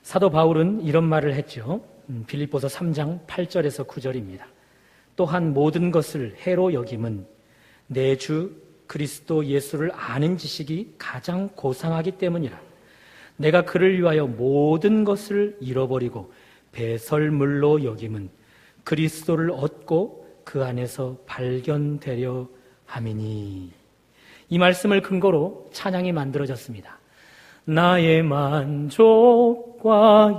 사도 바울은 이런 말을 했죠. 빌립보서 3장 8절에서 9절입니다. 또한 모든 것을 해로 여김은 내 주 그리스도 예수를 아는 지식이 가장 고상하기 때문이라. 내가 그를 위하여 모든 것을 잃어버리고 배설물로 여김은 그리스도를 얻고 그 안에서 발견되려 함이니. 이 말씀을 근거로 찬양이 만들어졌습니다. 나의 만족과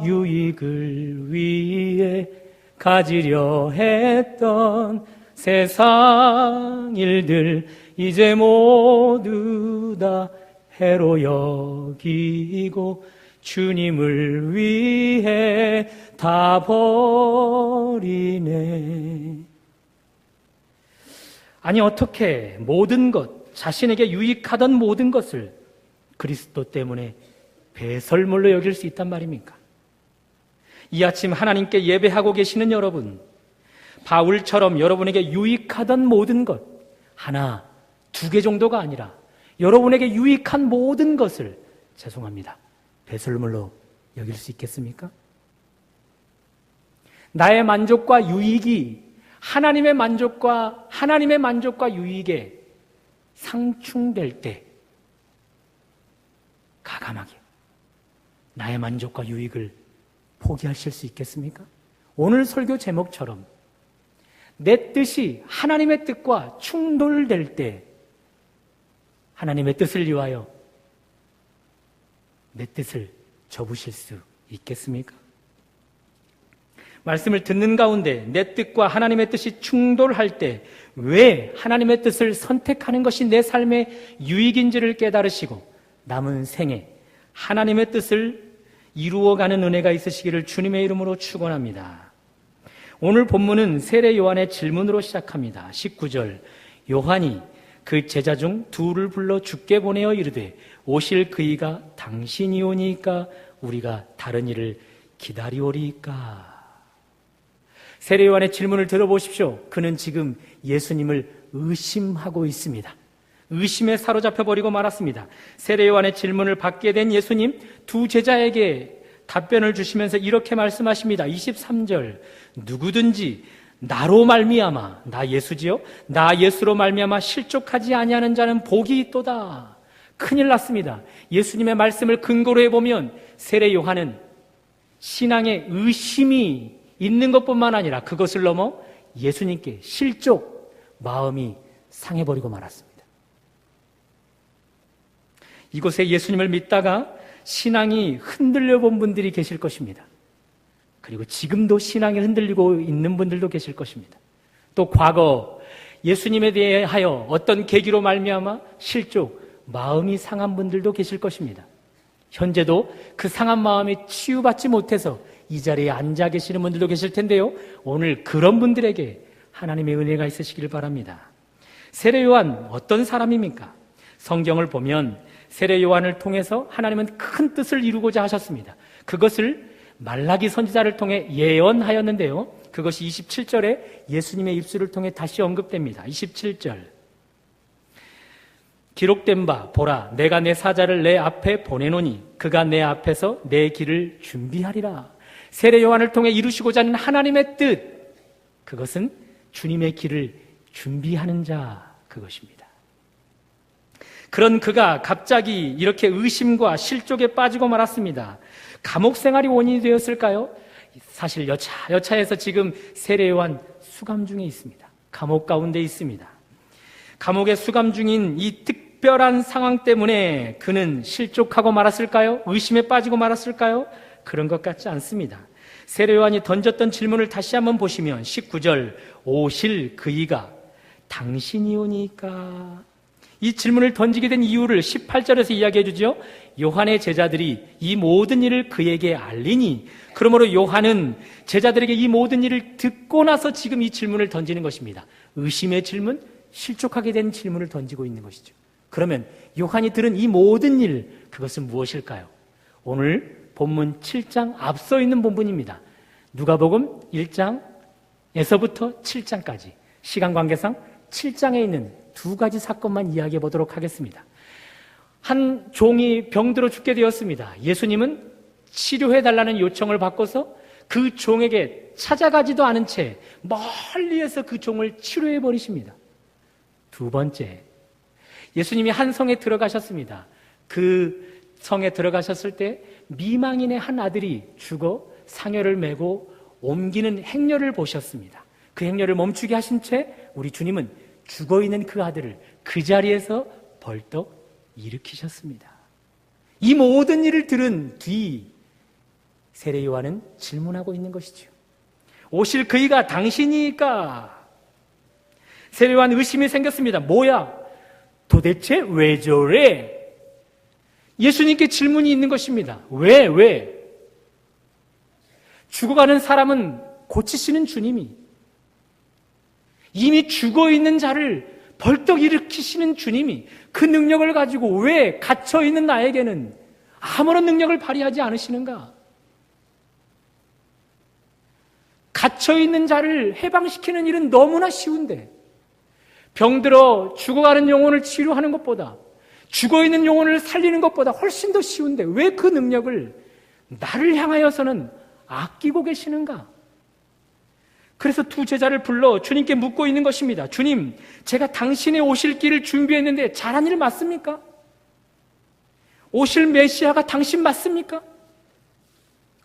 유익을 위해 가지려 했던 세상 일들 이제 모두 다 해로 여기고 주님을 위해 다 버리네. 아니, 어떻게 모든 것, 자신에게 유익하던 모든 것을 그리스도 때문에 배설물로 여길 수 있단 말입니까? 이 아침 하나님께 예배하고 계시는 여러분, 바울처럼 여러분에게 유익하던 모든 것, 하나, 두 개 정도가 아니라 여러분에게 유익한 모든 것을, 죄송합니다, 배설물로 여길 수 있겠습니까? 나의 만족과 유익이 하나님의 만족과 유익에 상충될 때 가감하게 나의 만족과 유익을 포기하실 수 있겠습니까? 오늘 설교 제목처럼 내 뜻이 하나님의 뜻과 충돌될 때 하나님의 뜻을 위하여 내 뜻을 접으실 수 있겠습니까? 말씀을 듣는 가운데 내 뜻과 하나님의 뜻이 충돌할 때 왜 하나님의 뜻을 선택하는 것이 내 삶의 유익인지를 깨달으시고 남은 생에 하나님의 뜻을 이루어가는 은혜가 있으시기를 주님의 이름으로 축원합니다. 오늘 본문은 세례 요한의 질문으로 시작합니다. 19절, 요한이 그 제자 중 둘을 불러 주께 보내어 이르되 오실 그이가 당신이오니까 우리가 다른 이를 기다리오리까. 세례 요한의 질문을 들어보십시오. 그는 지금 예수님을 의심하고 있습니다. 의심에 사로잡혀 버리고 말았습니다. 세례 요한의 질문을 받게 된 예수님, 두 제자에게 답변을 주시면서 이렇게 말씀하십니다. 23절, 누구든지 나로 말미암아, 나 예수지요? 나 예수로 말미암아 실족하지 아니하는 자는 복이 있도다. 큰일 났습니다. 예수님의 말씀을 근거로 해보면 세례 요한은 신앙에 의심이 있는 것뿐만 아니라 그것을 넘어 예수님께 실족, 마음이 상해버리고 말았습니다. 이곳에 예수님을 믿다가 신앙이 흔들려 본 분들이 계실 것입니다. 그리고 지금도 신앙이 흔들리고 있는 분들도 계실 것입니다. 또 과거 예수님에 대하여 어떤 계기로 말미암아 실족, 마음이 상한 분들도 계실 것입니다. 현재도 그 상한 마음이 치유받지 못해서 이 자리에 앉아 계시는 분들도 계실 텐데요. 오늘 그런 분들에게 하나님의 은혜가 있으시길 바랍니다. 세례 요한 어떤 사람입니까? 성경을 보면 세례 요한을 통해서 하나님은 큰 뜻을 이루고자 하셨습니다. 그것을 말라기 선지자를 통해 예언하였는데요. 그것이 27절에 예수님의 입술을 통해 다시 언급됩니다. 27절. 기록된 바 보라 내가 내 사자를 내 앞에 보내노니 그가 내 앞에서 내 길을 준비하리라. 세례 요한을 통해 이루시고자 하는 하나님의 뜻, 그것은 주님의 길을 준비하는 자, 그것입니다. 그런 그가 갑자기 이렇게 의심과 실족에 빠지고 말았습니다. 감옥 생활이 원인이 되었을까요? 사실 여차해서 지금 세례 요한 수감 중에 있습니다. 감옥 가운데 있습니다. 감옥에 수감 중인 이 특별한 상황 때문에 그는 실족하고 말았을까요? 의심에 빠지고 말았을까요? 그런 것 같지 않습니다. 세례 요한이 던졌던 질문을 다시 한번 보시면 19절, 오실 그이가 당신이오니까. 이 질문을 던지게 된 이유를 18절에서 이야기해 주죠. 요한의 제자들이 이 모든 일을 그에게 알리니, 그러므로 요한은 제자들에게 이 모든 일을 듣고 나서 지금 이 질문을 던지는 것입니다. 의심의 질문, 실족하게 된 질문을 던지고 있는 것이죠. 그러면 요한이 들은 이 모든 일, 그것은 무엇일까요? 오늘 본문 7장 앞서 있는 본문입니다. 누가복음 1장에서부터 7장까지 시간 관계상 7장에 있는 두 가지 사건만 이야기해 보도록 하겠습니다. 한 종이 병들어 죽게 되었습니다. 예수님은 치료해달라는 요청을 받고서 그 종에게 찾아가지도 않은 채 멀리에서 그 종을 치료해 버리십니다. 두 번째, 예수님이 한 성에 들어가셨습니다. 그 성에 들어가셨을 때 미망인의 한 아들이 죽어 상여를 메고 옮기는 행렬을 보셨습니다. 그 행렬을 멈추게 하신 채 우리 주님은 죽어있는 그 아들을 그 자리에서 벌떡 일으키셨습니다. 이 모든 일을 들은 뒤 세례 요한은 질문하고 있는 것이죠. 오실 그이가 당신이니까? 세례 요한 의심이 생겼습니다. 뭐야? 도대체 왜 저래? 예수님께 질문이 있는 것입니다. 왜? 죽어가는 사람은 고치시는 주님이, 이미 죽어있는 자를 벌떡 일으키시는 주님이 그 능력을 가지고 왜 갇혀있는 나에게는 아무런 능력을 발휘하지 않으시는가? 갇혀있는 자를 해방시키는 일은 너무나 쉬운데, 병들어 죽어가는 영혼을 치료하는 것보다, 죽어있는 영혼을 살리는 것보다 훨씬 더 쉬운데 왜 그 능력을 나를 향하여서는 아끼고 계시는가? 그래서 두 제자를 불러 주님께 묻고 있는 것입니다. 주님, 제가 당신의 오실 길을 준비했는데 잘한 일 맞습니까? 오실 메시아가 당신 맞습니까?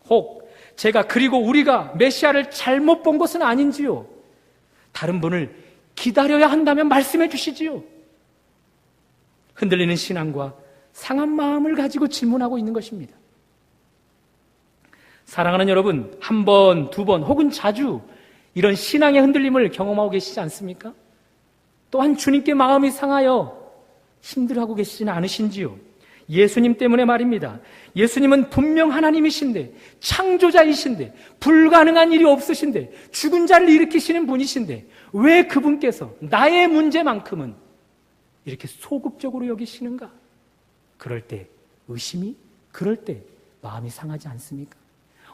혹 제가 그리고 우리가 메시아를 잘못 본 것은 아닌지요? 다른 분을 기다려야 한다면 말씀해 주시지요. 흔들리는 신앙과 상한 마음을 가지고 질문하고 있는 것입니다. 사랑하는 여러분, 한 번, 두 번 혹은 자주 이런 신앙의 흔들림을 경험하고 계시지 않습니까? 또한 주님께 마음이 상하여 힘들어하고 계시지는 않으신지요? 예수님 때문에 말입니다. 예수님은 분명 하나님이신데, 창조자이신데, 불가능한 일이 없으신데, 죽은 자를 일으키시는 분이신데 왜 그분께서 나의 문제만큼은 이렇게 소극적으로 여기시는가? 그럴 때 의심이, 그럴 때 마음이 상하지 않습니까?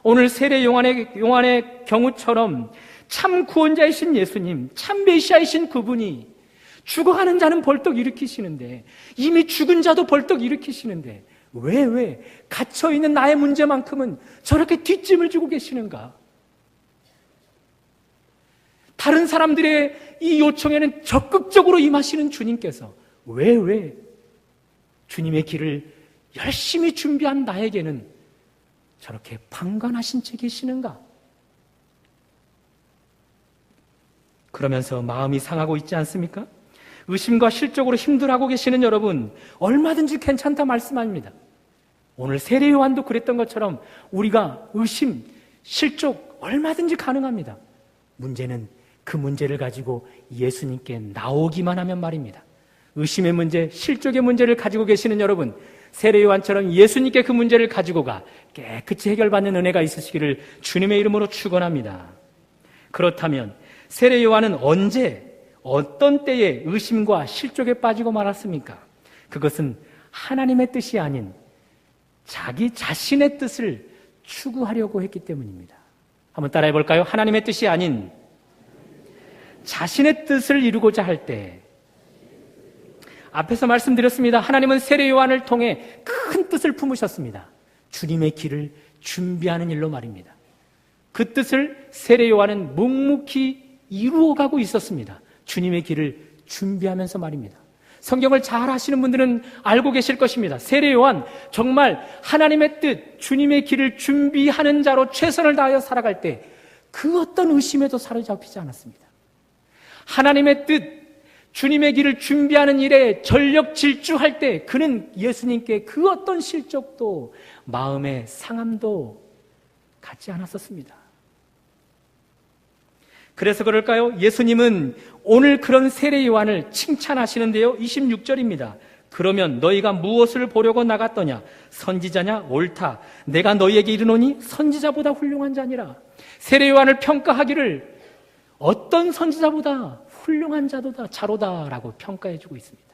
오늘 세례 요한의 경우처럼 참 구원자이신 예수님, 참 메시아이신 그분이 죽어가는 자는 벌떡 일으키시는데, 이미 죽은 자도 벌떡 일으키시는데 왜 갇혀있는 나의 문제만큼은 저렇게 뒷짐을 지고 계시는가? 다른 사람들의 이 요청에는 적극적으로 임하시는 주님께서 왜 주님의 길을 열심히 준비한 나에게는 저렇게 방관하신 채 계시는가? 그러면서 마음이 상하고 있지 않습니까? 의심과 실족으로 힘들어하고 계시는 여러분, 얼마든지 괜찮다 말씀 아닙니다. 오늘 세례 요한도 그랬던 것처럼 우리가 의심, 실족 얼마든지 가능합니다. 문제는 그 문제를 가지고 예수님께 나오기만 하면 말입니다. 의심의 문제, 실족의 문제를 가지고 계시는 여러분, 세례 요한처럼 예수님께 그 문제를 가지고 가 깨끗이 해결받는 은혜가 있으시기를 주님의 이름으로 축원합니다. 그렇다면 세례 요한은 언제, 어떤 때에 의심과 실족에 빠지고 말았습니까? 그것은 하나님의 뜻이 아닌 자기 자신의 뜻을 추구하려고 했기 때문입니다. 한번 따라해 볼까요? 하나님의 뜻이 아닌 자신의 뜻을 이루고자 할 때, 앞에서 말씀드렸습니다. 하나님은 세례 요한을 통해 큰 뜻을 품으셨습니다. 주님의 길을 준비하는 일로 말입니다. 그 뜻을 세례 요한은 묵묵히 이루어가고 있었습니다. 주님의 길을 준비하면서 말입니다. 성경을 잘 아시는 분들은 알고 계실 것입니다. 세례 요한 정말 하나님의 뜻, 주님의 길을 준비하는 자로 최선을 다하여 살아갈 때 그 어떤 의심에도 사로잡히지 않았습니다. 하나님의 뜻, 주님의 길을 준비하는 일에 전력 질주할 때 그는 예수님께 그 어떤 실족도 마음의 상함도 갖지 않았었습니다. 그래서 그럴까요? 예수님은 오늘 그런 세례 요한을 칭찬하시는데요. 26절입니다. 그러면 너희가 무엇을 보려고 나갔더냐? 선지자냐? 옳다. 내가 너희에게 이르노니 선지자보다 훌륭한 자니라. 세례 요한을 평가하기를 어떤 선지자보다 훌륭한 자로다라고 평가해주고 있습니다.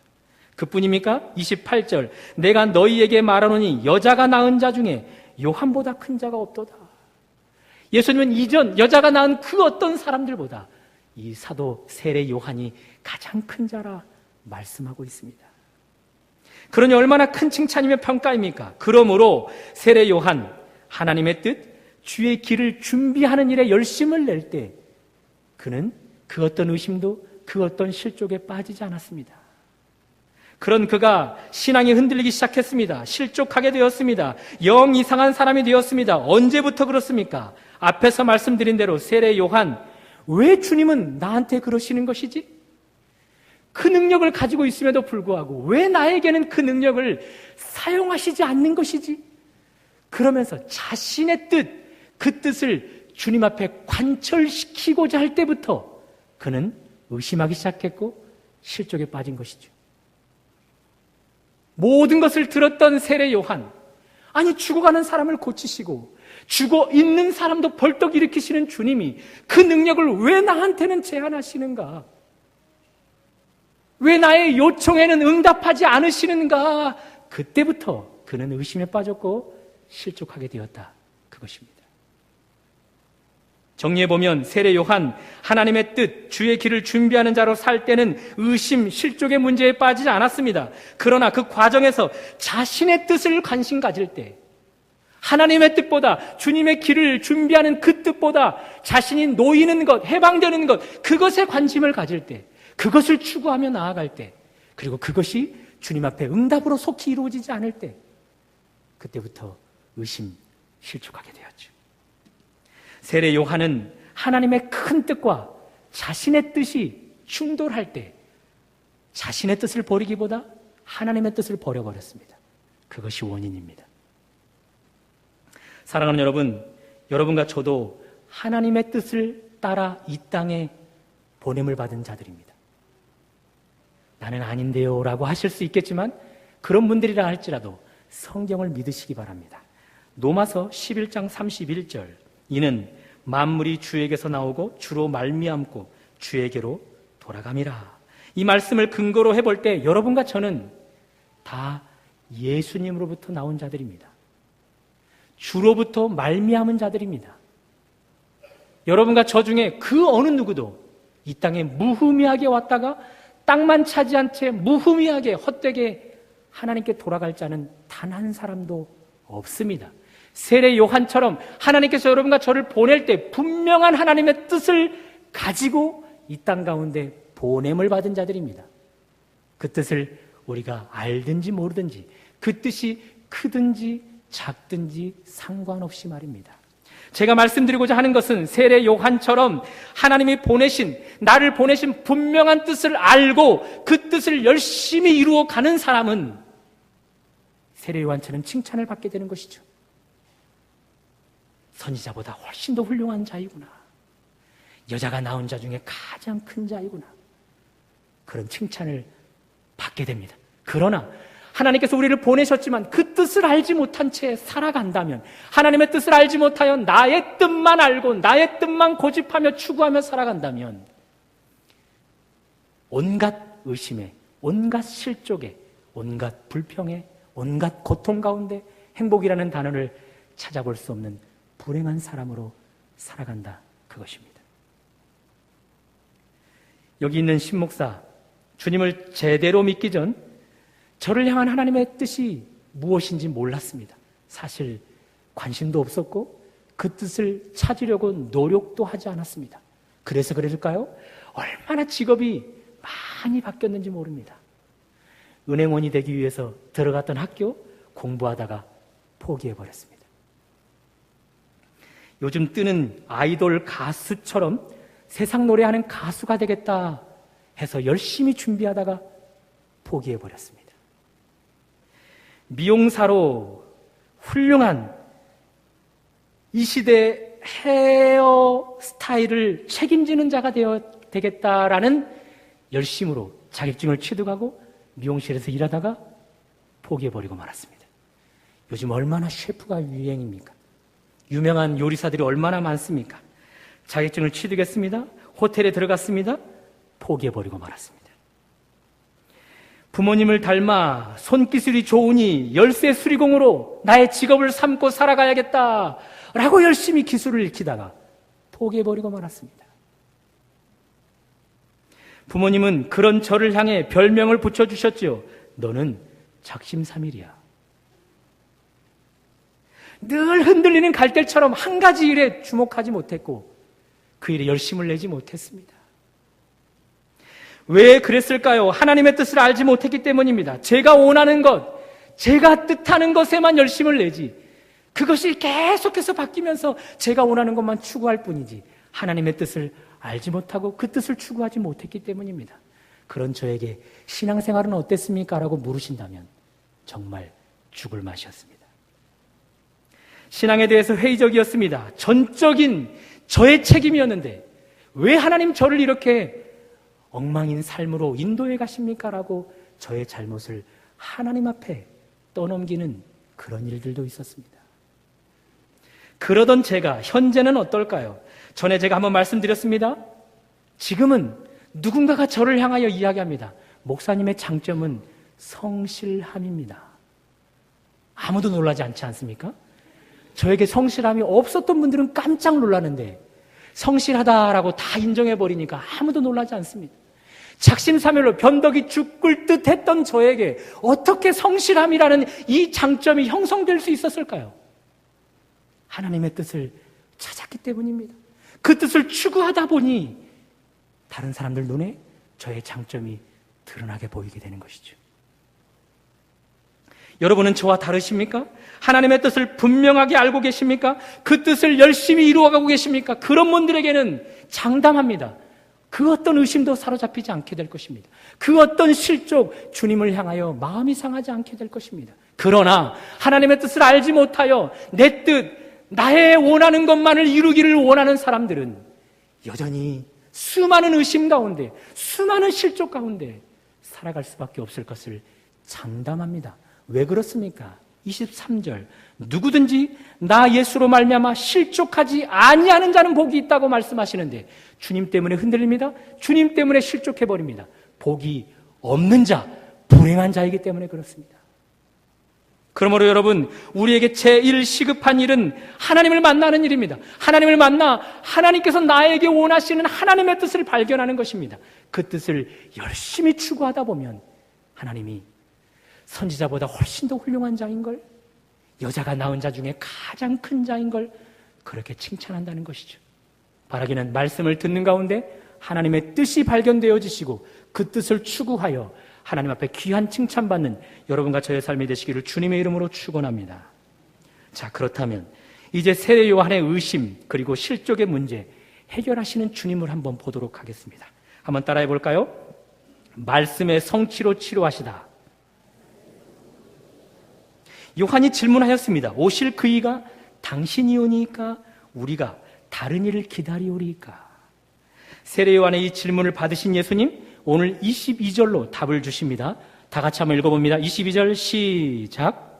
그뿐입니까? 28절. 내가 너희에게 말하노니 여자가 낳은 자 중에 요한보다 큰 자가 없도다. 예수님은 이전 여자가 낳은 그 어떤 사람들보다 이 사도 세례 요한이 가장 큰 자라 말씀하고 있습니다. 그러니 얼마나 큰 칭찬이며 평가입니까? 그러므로 세례 요한, 하나님의 뜻, 주의 길을 준비하는 일에 열심을 낼 때 그는 그 어떤 의심도 그 어떤 실족에 빠지지 않았습니다. 그런 그가 신앙이 흔들리기 시작했습니다. 실족하게 되었습니다. 영 이상한 사람이 되었습니다. 언제부터 그렇습니까? 앞에서 말씀드린 대로 세례 요한, 왜 주님은 나한테 그러시는 것이지? 그 능력을 가지고 있음에도 불구하고 왜 나에게는 그 능력을 사용하시지 않는 것이지? 그러면서 자신의 뜻, 그 뜻을 주님 앞에 관철시키고자 할 때부터 그는 의심하기 시작했고 실족에 빠진 것이죠. 모든 것을 들었던 세례 요한, 아니 죽어가는 사람을 고치시고 죽어 있는 사람도 벌떡 일으키시는 주님이 그 능력을 왜 나한테는 제한하시는가? 왜 나의 요청에는 응답하지 않으시는가? 그때부터 그는 의심에 빠졌고 실족하게 되었다. 그것입니다. 정리해보면 세례 요한, 하나님의 뜻, 주의 길을 준비하는 자로 살 때는 의심, 실족의 문제에 빠지지 않았습니다. 그러나 그 과정에서 자신의 뜻을 관심 가질 때, 하나님의 뜻보다 주님의 길을 준비하는 그 뜻보다 자신이 놓이는 것, 해방되는 것, 그것에 관심을 가질 때, 그것을 추구하며 나아갈 때, 그리고 그것이 주님 앞에 응답으로 속히 이루어지지 않을 때, 그때부터 의심, 실족하게 되었죠. 세례 요한은 하나님의 큰 뜻과 자신의 뜻이 충돌할 때 자신의 뜻을 버리기보다 하나님의 뜻을 버려버렸습니다. 그것이 원인입니다. 사랑하는 여러분, 여러분과 저도 하나님의 뜻을 따라 이 땅에 보냄을 받은 자들입니다. 나는 아닌데요 라고 하실 수 있겠지만 그런 분들이라 할지라도 성경을 믿으시기 바랍니다. 로마서 11장 31절, 이는 만물이 주에게서 나오고 주로 말미암고 주에게로 돌아감이라. 이 말씀을 근거로 해볼 때 여러분과 저는 다 예수님으로부터 나온 자들입니다. 주로부터 말미암은 자들입니다. 여러분과 저 중에 그 어느 누구도 이 땅에 무의미하게 왔다가 땅만 차지한 채 무의미하게 헛되게 하나님께 돌아갈 자는 단 한 사람도 없습니다. 세례 요한처럼 하나님께서 여러분과 저를 보낼 때 분명한 하나님의 뜻을 가지고 이 땅 가운데 보냄을 받은 자들입니다. 그 뜻을 우리가 알든지 모르든지, 그 뜻이 크든지 작든지 상관없이 말입니다. 제가 말씀드리고자 하는 것은 세례 요한처럼 하나님이 보내신, 나를 보내신 분명한 뜻을 알고 그 뜻을 열심히 이루어 가는 사람은 세례 요한처럼 칭찬을 받게 되는 것이죠. 선지자보다 훨씬 더 훌륭한 자이구나. 여자가 낳은 자 중에 가장 큰 자이구나. 그런 칭찬을 받게 됩니다. 그러나 하나님께서 우리를 보내셨지만 그 뜻을 알지 못한 채 살아간다면, 하나님의 뜻을 알지 못하여 나의 뜻만 알고 나의 뜻만 고집하며 추구하며 살아간다면 온갖 의심에, 온갖 실족에, 온갖 불평에, 온갖 고통 가운데 행복이라는 단어를 찾아볼 수 없는 불행한 사람으로 살아간다. 그것입니다. 여기 있는 신목사, 주님을 제대로 믿기 전 저를 향한 하나님의 뜻이 무엇인지 몰랐습니다. 사실 관심도 없었고 그 뜻을 찾으려고 노력도 하지 않았습니다. 그래서 그랬을까요? 얼마나 직업이 많이 바뀌었는지 모릅니다. 은행원이 되기 위해서 들어갔던 학교 공부하다가 포기해버렸습니다. 요즘 뜨는 아이돌 가수처럼 세상 노래하는 가수가 되겠다 해서 열심히 준비하다가 포기해버렸습니다. 미용사로 훌륭한 이 시대의 헤어 스타일을 책임지는 자가 되겠다라는 열심으로 자격증을 취득하고 미용실에서 일하다가 포기해버리고 말았습니다. 요즘 얼마나 셰프가 유행입니까? 유명한 요리사들이 얼마나 많습니까? 자격증을 취득했습니다. 호텔에 들어갔습니다. 포기해버리고 말았습니다. 부모님을 닮아 손기술이 좋으니 열쇠 수리공으로 나의 직업을 삼고 살아가야겠다라고 열심히 기술을 익히다가 포기해버리고 말았습니다. 부모님은 그런 저를 향해 별명을 붙여주셨지요. 너는 작심삼일이야. 늘 흔들리는 갈대처럼 한 가지 일에 주목하지 못했고 그 일에 열심을 내지 못했습니다. 왜 그랬을까요? 하나님의 뜻을 알지 못했기 때문입니다. 제가 원하는 것, 제가 뜻하는 것에만 열심을 내지 그것이 계속해서 바뀌면서 제가 원하는 것만 추구할 뿐이지 하나님의 뜻을 알지 못하고 그 뜻을 추구하지 못했기 때문입니다. 그런 저에게 신앙생활은 어땠습니까? 라고 물으신다면 정말 죽을 맛이었습니다. 신앙에 대해서 회의적이었습니다. 전적인 저의 책임이었는데 왜 하나님 저를 이렇게 엉망인 삶으로 인도해 가십니까? 라고 저의 잘못을 하나님 앞에 떠넘기는 그런 일들도 있었습니다. 그러던 제가 현재는 어떨까요? 전에 제가 한번 말씀드렸습니다. 지금은 누군가가 저를 향하여 이야기합니다. 목사님의 장점은 성실함입니다. 아무도 놀라지 않지 않습니까? 저에게 성실함이 없었던 분들은 깜짝 놀라는데 성실하다라고 다 인정해버리니까 아무도 놀라지 않습니다. 작심삼일로 변덕이 죽을 듯 했던 저에게 어떻게 성실함이라는 이 장점이 형성될 수 있었을까요? 하나님의 뜻을 찾았기 때문입니다. 그 뜻을 추구하다 보니 다른 사람들 눈에 저의 장점이 드러나게 보이게 되는 것이죠. 여러분은 저와 다르십니까? 하나님의 뜻을 분명하게 알고 계십니까? 그 뜻을 열심히 이루어가고 계십니까? 그런 분들에게는 장담합니다. 그 어떤 의심도 사로잡히지 않게 될 것입니다. 그 어떤 실족, 주님을 향하여 마음이 상하지 않게 될 것입니다. 그러나 하나님의 뜻을 알지 못하여 내 뜻, 나의 원하는 것만을 이루기를 원하는 사람들은 여전히 수많은 의심 가운데, 수많은 실족 가운데 살아갈 수밖에 없을 것을 장담합니다. 왜 그렇습니까? 23절 누구든지 나 예수로 말미암아 실족하지 아니하는 자는 복이 있다고 말씀하시는데 주님 때문에 흔들립니다. 주님 때문에 실족해버립니다. 복이 없는 자, 불행한 자이기 때문에 그렇습니다. 그러므로 여러분, 우리에게 제일 시급한 일은 하나님을 만나는 일입니다. 하나님을 만나 하나님께서 나에게 원하시는 하나님의 뜻을 발견하는 것입니다. 그 뜻을 열심히 추구하다 보면 하나님이 선지자보다 훨씬 더 훌륭한 자인걸, 여자가 낳은 자 중에 가장 큰 자인걸 그렇게 칭찬한다는 것이죠. 바라기는 말씀을 듣는 가운데 하나님의 뜻이 발견되어지시고 그 뜻을 추구하여 하나님 앞에 귀한 칭찬받는 여러분과 저의 삶이 되시기를 주님의 이름으로 축원합니다. 자, 그렇다면 이제 세례 요한의 의심 그리고 실족의 문제 해결하시는 주님을 한번 보도록 하겠습니다. 한번 따라해 볼까요? 말씀의 성취로 치료하시다. 요한이 질문하였습니다. 오실 그이가 당신이 오니까 우리가 다른 일을 기다리오리까? 세례 요한의 이 질문을 받으신 예수님, 오늘 22절로 답을 주십니다. 다 같이 한번 읽어봅니다. 22절 시작.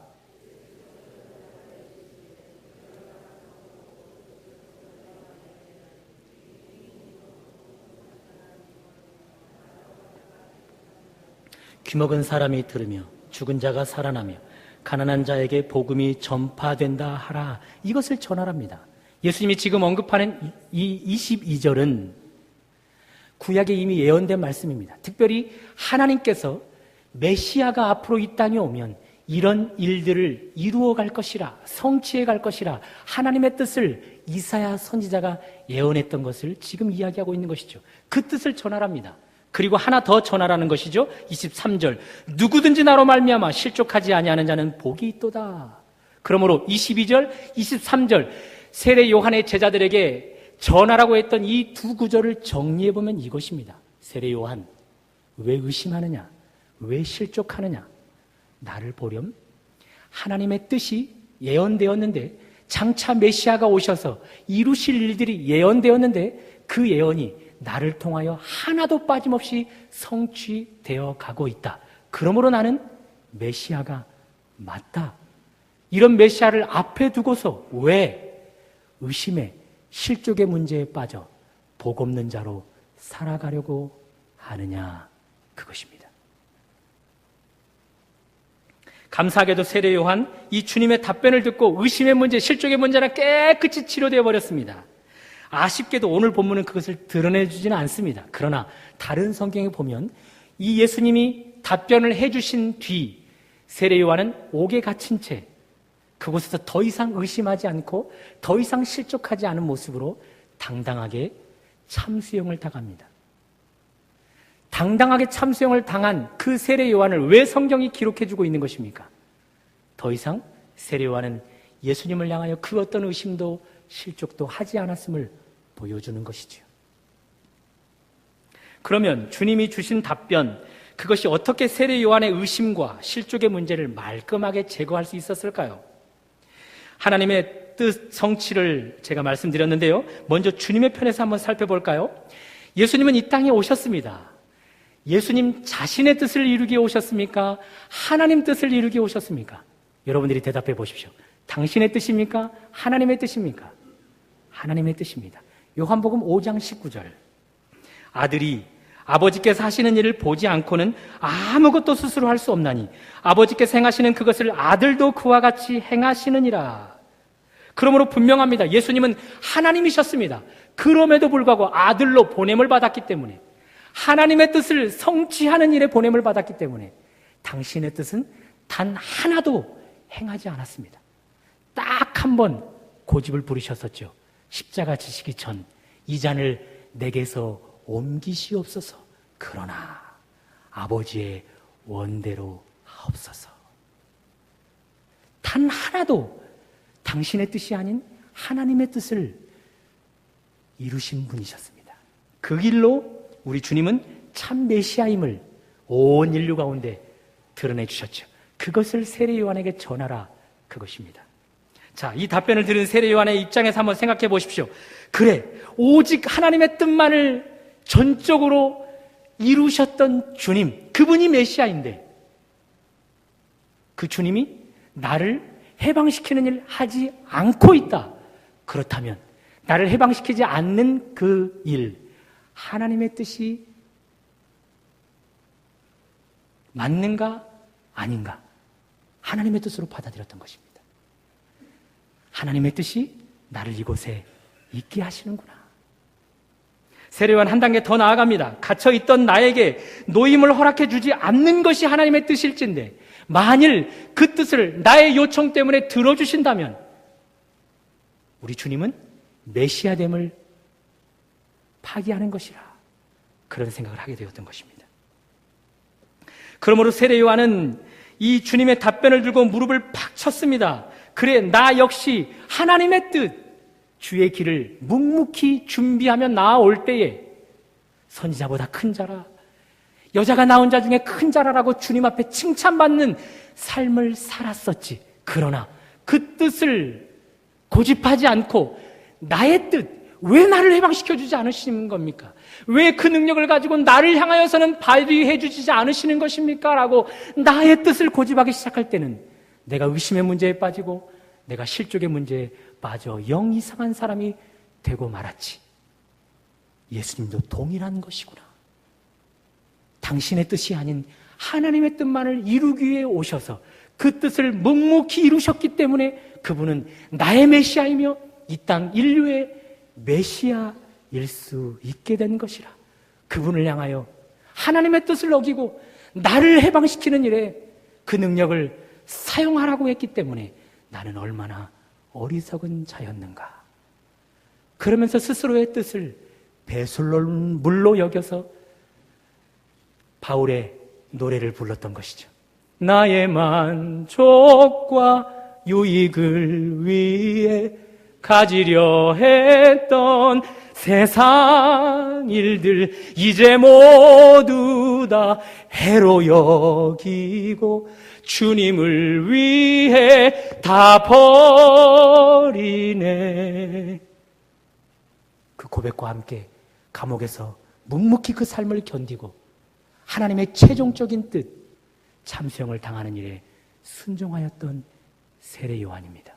귀먹은 사람이 들으며 죽은 자가 살아나며 가난한 자에게 복음이 전파된다 하라. 이것을 전하랍니다. 예수님이 지금 언급하는 이 22절은 구약에 이미 예언된 말씀입니다. 특별히 하나님께서 메시아가 앞으로 이 땅에 오면 이런 일들을 이루어 갈 것이라, 성취해 갈 것이라 하나님의 뜻을 이사야 선지자가 예언했던 것을 지금 이야기하고 있는 것이죠. 그 뜻을 전하랍니다. 그리고 하나 더 전하라는 것이죠. 23절 누구든지 나로 말미암아 실족하지 아니하는 자는 복이 있도다. 그러므로 22절, 23절 세례 요한의 제자들에게 전하라고 했던 이 두 구절을 정리해보면 이것입니다. 세례 요한, 왜 의심하느냐? 왜 실족하느냐? 나를 보렴 하나님의 뜻이 예언되었는데 장차 메시아가 오셔서 이루실 일들이 예언되었는데 그 예언이 나를 통하여 하나도 빠짐없이 성취되어 가고 있다. 그러므로 나는 메시아가 맞다. 이런 메시아를 앞에 두고서 왜 의심에 실족의 문제에 빠져 복 없는 자로 살아가려고 하느냐? 그것입니다. 감사하게도 세례 요한 이 주님의 답변을 듣고 의심의 문제, 실족의 문제는 깨끗이 치료되어 버렸습니다. 아쉽게도 오늘 본문은 그것을 드러내주지는 않습니다. 그러나 다른 성경에 보면 이 예수님이 답변을 해주신 뒤 세례 요한은 옥에 갇힌 채 그곳에서 더 이상 의심하지 않고 더 이상 실족하지 않은 모습으로 당당하게 참수형을 당합니다. 당당하게 참수형을 당한 그 세례 요한을 왜 성경이 기록해주고 있는 것입니까? 더 이상 세례 요한은 예수님을 향하여 그 어떤 의심도 실족도 하지 않았음을 보여주는 것이지요. 그러면 주님이 주신 답변, 그것이 어떻게 세례 요한의 의심과 실족의 문제를 말끔하게 제거할 수 있었을까요? 하나님의 뜻 성취를 제가 말씀드렸는데요. 먼저 주님의 편에서 한번 살펴볼까요? 예수님은 이 땅에 오셨습니다. 예수님 자신의 뜻을 이루기에 오셨습니까? 하나님 뜻을 이루기에 오셨습니까? 여러분들이 대답해 보십시오. 당신의 뜻입니까? 하나님의 뜻입니까? 하나님의 뜻입니다. 요한복음 5장 19절. 아들이 아버지께서 하시는 일을 보지 않고는 아무것도 스스로 할 수 없나니 아버지께서 행하시는 그것을 아들도 그와 같이 행하시느니라. 그러므로 분명합니다. 예수님은 하나님이셨습니다. 그럼에도 불구하고 아들로 보냄을 받았기 때문에, 하나님의 뜻을 성취하는 일에 보냄을 받았기 때문에 당신의 뜻은 단 하나도 행하지 않았습니다. 딱 한 번 고집을 부리셨었죠. 십자가 지시기 전 이 잔을 내게서 옮기시옵소서. 그러나 아버지의 원대로 하옵소서. 단 하나도 당신의 뜻이 아닌 하나님의 뜻을 이루신 분이셨습니다. 그 길로 우리 주님은 참 메시아임을 온 인류 가운데 드러내 주셨죠. 그것을 세례 요한에게 전하라, 그것입니다. 자, 이 답변을 들은 세례 요한의 입장에서 한번 생각해 보십시오. 그래, 오직 하나님의 뜻만을 전적으로 이루셨던 주님, 그분이 메시아인데 그 주님이 나를 해방시키는 일 하지 않고 있다. 그렇다면 나를 해방시키지 않는 그 일, 하나님의 뜻이 맞는가 아닌가? 하나님의 뜻으로 받아들였던 것입니다. 하나님의 뜻이 나를 이곳에 있게 하시는구나. 세례요한 한 단계 더 나아갑니다. 갇혀있던 나에게 노임을 허락해 주지 않는 것이 하나님의 뜻일진데 만일 그 뜻을 나의 요청 때문에 들어주신다면 우리 주님은 메시아됨을 파기하는 것이라, 그런 생각을 하게 되었던 것입니다. 그러므로 세례 요한은 이 주님의 답변을 들고 무릎을 팍 쳤습니다. 그래, 나 역시 하나님의 뜻, 주의 길을 묵묵히 준비하며 나아올 때에 선지자보다 큰 자라, 여자가 낳은 자 중에 큰 자라라고 주님 앞에 칭찬받는 삶을 살았었지. 그러나 그 뜻을 고집하지 않고 나의 뜻, 왜 나를 해방시켜주지 않으시는 겁니까? 왜 그 능력을 가지고 나를 향하여서는 발휘해 주지 않으시는 것입니까? 라고 나의 뜻을 고집하기 시작할 때는 내가 의심의 문제에 빠지고 내가 실족의 문제에 빠져 영 이상한 사람이 되고 말았지. 예수님도 동일한 것이구나. 당신의 뜻이 아닌 하나님의 뜻만을 이루기 위해 오셔서 그 뜻을 묵묵히 이루셨기 때문에 그분은 나의 메시아이며 이 땅 인류의 메시아일 수 있게 된 것이라. 그분을 향하여 하나님의 뜻을 어기고 나를 해방시키는 일에 그 능력을 사용하라고 했기 때문에 나는 얼마나 어리석은 자였는가. 그러면서 스스로의 뜻을 배설물로 여겨서 바울의 노래를 불렀던 것이죠. 나의 만족과 유익을 위해 가지려 했던 세상 일들 이제 모두 다 해로 여기고 주님을 위해 다 버리네. 그 고백과 함께 감옥에서 묵묵히 그 삶을 견디고 하나님의 최종적인 뜻, 참수형을 당하는 일에 순종하였던 세례 요한입니다.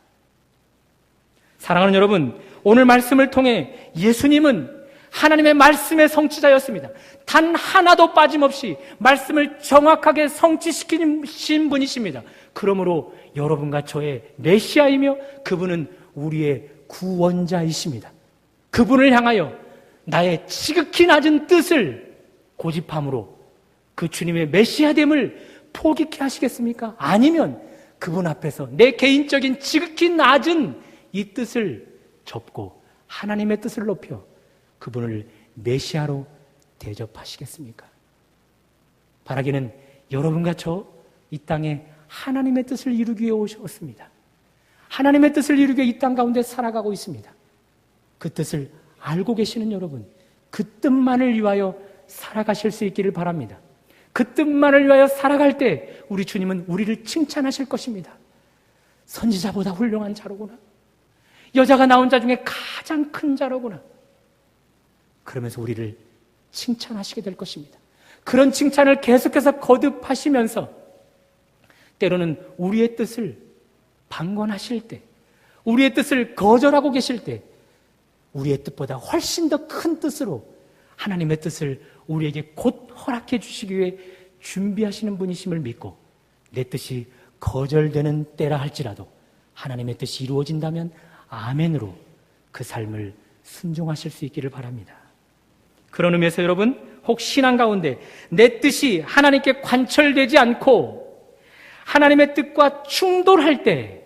사랑하는 여러분, 오늘 말씀을 통해 예수님은 하나님의 말씀의 성취자였습니다. 단 하나도 빠짐없이 말씀을 정확하게 성취시키신 분이십니다. 그러므로 여러분과 저의 메시아이며 그분은 우리의 구원자이십니다. 그분을 향하여 나의 지극히 낮은 뜻을 고집함으로 그 주님의 메시아됨을 포기케 하시겠습니까? 아니면 그분 앞에서 내 개인적인 지극히 낮은 이 뜻을 접고 하나님의 뜻을 높여 그분을 메시아로 대접하시겠습니까? 바라기는 여러분과 저 이 땅에 하나님의 뜻을 이루기 위해 오셨습니다. 하나님의 뜻을 이루기 위해 이 땅 가운데 살아가고 있습니다. 그 뜻을 알고 계시는 여러분, 그 뜻만을 위하여 살아가실 수 있기를 바랍니다. 그 뜻만을 위하여 살아갈 때 우리 주님은 우리를 칭찬하실 것입니다. 선지자보다 훌륭한 자로구나. 여자가 낳은 자 중에 가장 큰 자로구나. 그러면서 우리를 칭찬하시게 될 것입니다. 그런 칭찬을 계속해서 거듭하시면서 때로는 우리의 뜻을 방관하실 때, 우리의 뜻을 거절하고 계실 때 우리의 뜻보다 훨씬 더 큰 뜻으로 하나님의 뜻을 우리에게 곧 허락해 주시기 위해 준비하시는 분이심을 믿고 내 뜻이 거절되는 때라 할지라도 하나님의 뜻이 이루어진다면 아멘으로 그 삶을 순종하실 수 있기를 바랍니다. 그런 의미에서 여러분, 혹 신앙 가운데 내 뜻이 하나님께 관철되지 않고 하나님의 뜻과 충돌할 때,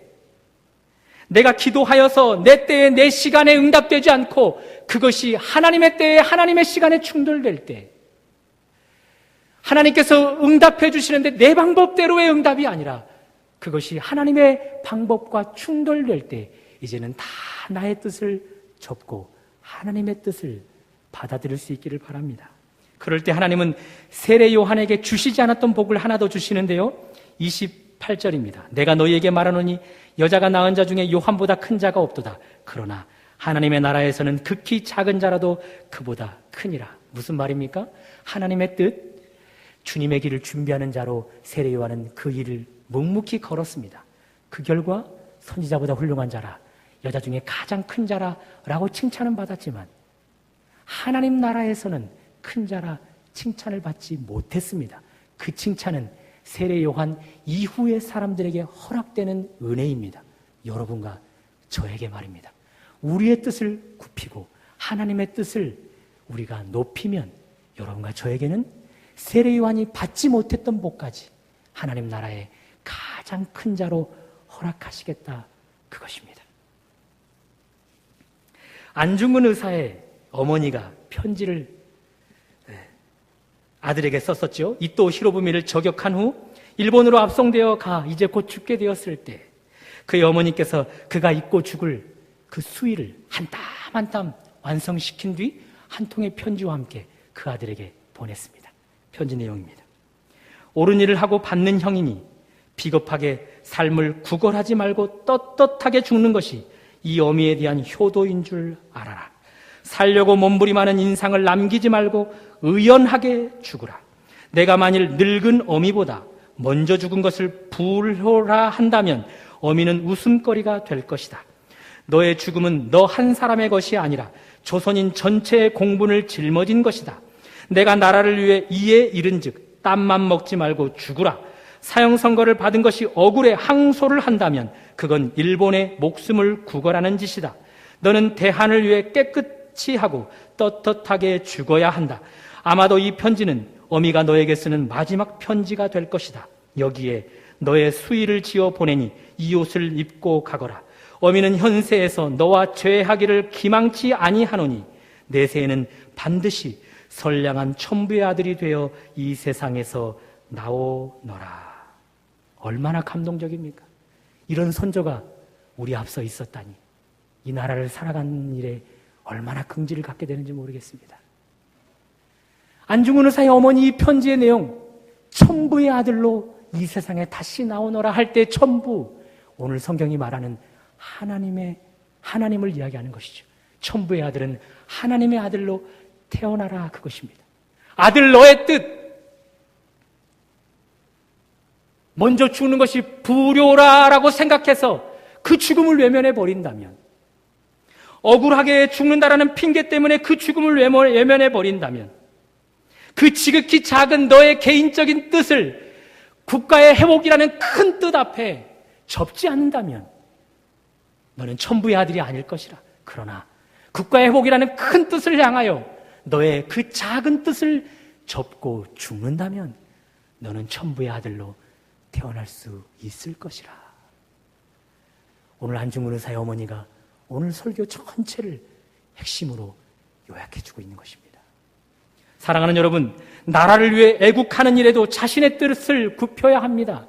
내가 기도하여서 내 때에 내 시간에 응답되지 않고 그것이 하나님의 때에 하나님의 시간에 충돌될 때, 하나님께서 응답해 주시는데 내 방법대로의 응답이 아니라 그것이 하나님의 방법과 충돌될 때 이제는 다 나의 뜻을 접고 하나님의 뜻을 받아들일 수 있기를 바랍니다. 그럴 때 하나님은 세례 요한에게 주시지 않았던 복을 하나 더 주시는데요, 28절입니다. 내가 너희에게 말하노니 여자가 낳은 자 중에 요한보다 큰 자가 없도다. 그러나 하나님의 나라에서는 극히 작은 자라도 그보다 크니라. 무슨 말입니까? 하나님의 뜻, 주님의 길을 준비하는 자로 세례 요한은 그 일을 묵묵히 걸었습니다. 그 결과 선지자보다 훌륭한 자라, 여자 중에 가장 큰 자라라고 칭찬은 받았지만 하나님 나라에서는 큰 자라 칭찬을 받지 못했습니다. 그 칭찬은 세례 요한 이후의 사람들에게 허락되는 은혜입니다. 여러분과 저에게 말입니다. 우리의 뜻을 굽히고 하나님의 뜻을 우리가 높이면 여러분과 저에게는 세례 요한이 받지 못했던 복까지 하나님 나라의 가장 큰 자로 허락하시겠다, 그것입니다. 안중근 의사의 어머니가 편지를 아들에게 썼었죠. 이토 히로부미를 저격한 후 일본으로 압송되어 가 이제 곧 죽게 되었을 때 그의 어머니께서 그가 입고 죽을 그 수의를 한 땀 한 땀 완성시킨 뒤 한 통의 편지와 함께 그 아들에게 보냈습니다. 편지 내용입니다. 옳은 일을 하고 받는 형이니 비겁하게 삶을 구걸하지 말고 떳떳하게 죽는 것이 이 어미에 대한 효도인 줄 알아라. 살려고 몸부림하는 인상을 남기지 말고 의연하게 죽으라. 내가 만일 늙은 어미보다 먼저 죽은 것을 부르라 한다면 어미는 웃음거리가 될 것이다. 너의 죽음은 너 한 사람의 것이 아니라 조선인 전체의 공분을 짊어진 것이다. 내가 나라를 위해 이에 이른즉 땀만 먹지 말고 죽으라. 사형선고를 받은 것이 억울해 항소를 한다면 그건 일본의 목숨을 구걸하는 짓이다. 너는 대한을 위해 깨끗이 하고 떳떳하게 죽어야 한다. 아마도 이 편지는 어미가 너에게 쓰는 마지막 편지가 될 것이다. 여기에 너의 수의를 지어 보내니 이 옷을 입고 가거라. 어미는 현세에서 너와 죄하기를 기망치 아니하노니 내세에는 반드시 선량한 천부의 아들이 되어 이 세상에서 나오너라. 얼마나 감동적입니까? 이런 선조가 우리 앞서 있었다니 이 나라를 살아가는 일에 얼마나 긍지를 갖게 되는지 모르겠습니다. 안중근 의사의 어머니 이 편지의 내용, 천부의 아들로 이 세상에 다시 나오너라 할 때 천부, 오늘 성경이 말하는 하나님을 이야기하는 것이죠. 천부의 아들은 하나님의 아들로 태어나라, 그것입니다. 아들 너의 뜻, 먼저 죽는 것이 불효라라고 생각해서 그 죽음을 외면해 버린다면, 억울하게 죽는다라는 핑계 때문에 그 죽음을 외면해 버린다면, 그 지극히 작은 너의 개인적인 뜻을 국가의 회복이라는 큰 뜻 앞에 접지 않는다면 너는 천부의 아들이 아닐 것이라. 그러나 국가의 회복이라는 큰 뜻을 향하여 너의 그 작은 뜻을 접고 죽는다면 너는 천부의 아들로 태어날 수 있을 것이라. 오늘 안중근 의사의 어머니가 오늘 설교 전체를 핵심으로 요약해주고 있는 것입니다. 사랑하는 여러분, 나라를 위해 애국하는 일에도 자신의 뜻을 굽혀야 합니다.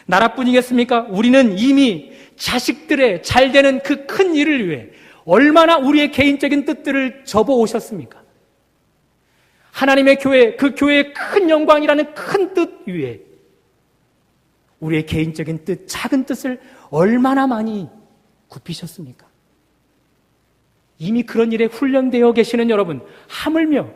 나라뿐이겠습니까? 우리는 이미 자식들의 잘되는 그 큰 일을 위해 얼마나 우리의 개인적인 뜻들을 접어오셨습니까? 하나님의 교회, 그 교회의 큰 영광이라는 큰 뜻 위에 우리의 개인적인 뜻, 작은 뜻을 얼마나 많이 굽히셨습니까? 이미 그런 일에 훈련되어 계시는 여러분, 하물며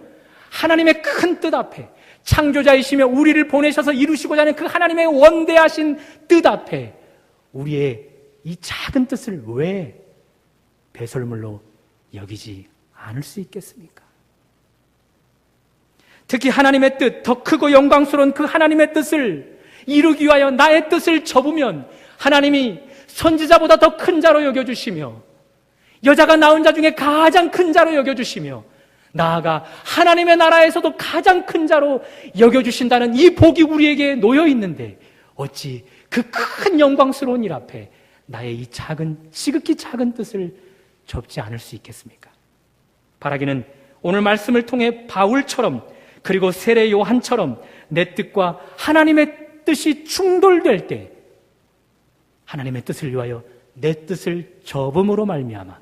하나님의 큰 뜻 앞에, 창조자이시며 우리를 보내셔서 이루시고자 하는 그 하나님의 원대하신 뜻 앞에 우리의 이 작은 뜻을 왜 배설물로 여기지 않을 수 있겠습니까? 특히 하나님의 뜻, 더 크고 영광스러운 그 하나님의 뜻을 이루기 위하여 나의 뜻을 접으면 하나님이 선지자보다 더 큰 자로 여겨주시며 여자가 낳은 자 중에 가장 큰 자로 여겨주시며 나아가 하나님의 나라에서도 가장 큰 자로 여겨주신다는 이 복이 우리에게 놓여 있는데 어찌 그 큰 영광스러운 일 앞에 나의 이 작은, 지극히 작은 뜻을 접지 않을 수 있겠습니까? 바라기는 오늘 말씀을 통해 바울처럼 그리고 세례 요한처럼 내 뜻과 하나님의 뜻이 충돌될 때 하나님의 뜻을 위하여 내 뜻을 접음으로 말미암아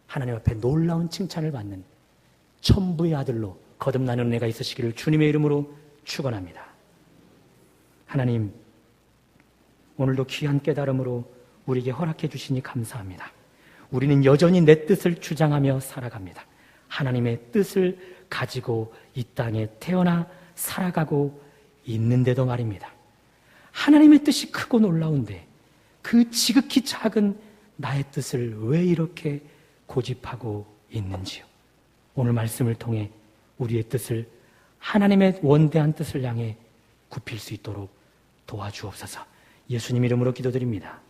하나님 앞에 놀라운 칭찬을 받는 천부의 아들로 거듭나는 은혜가 있으시기를 주님의 이름으로 축원합니다. 하나님, 오늘도 귀한 깨달음으로 우리에게 허락해 주시니 감사합니다. 우리는 여전히 내 뜻을 주장하며 살아갑니다. 하나님의 뜻을 가지고 이 땅에 태어나 살아가고 있는데도 말입니다. 하나님의 뜻이 크고 놀라운데 그 지극히 작은 나의 뜻을 왜 이렇게 고집하고 있는지요. 오늘 말씀을 통해 우리의 뜻을 하나님의 원대한 뜻을 향해 굽힐 수 있도록 도와주옵소서. 예수님 이름으로 기도드립니다.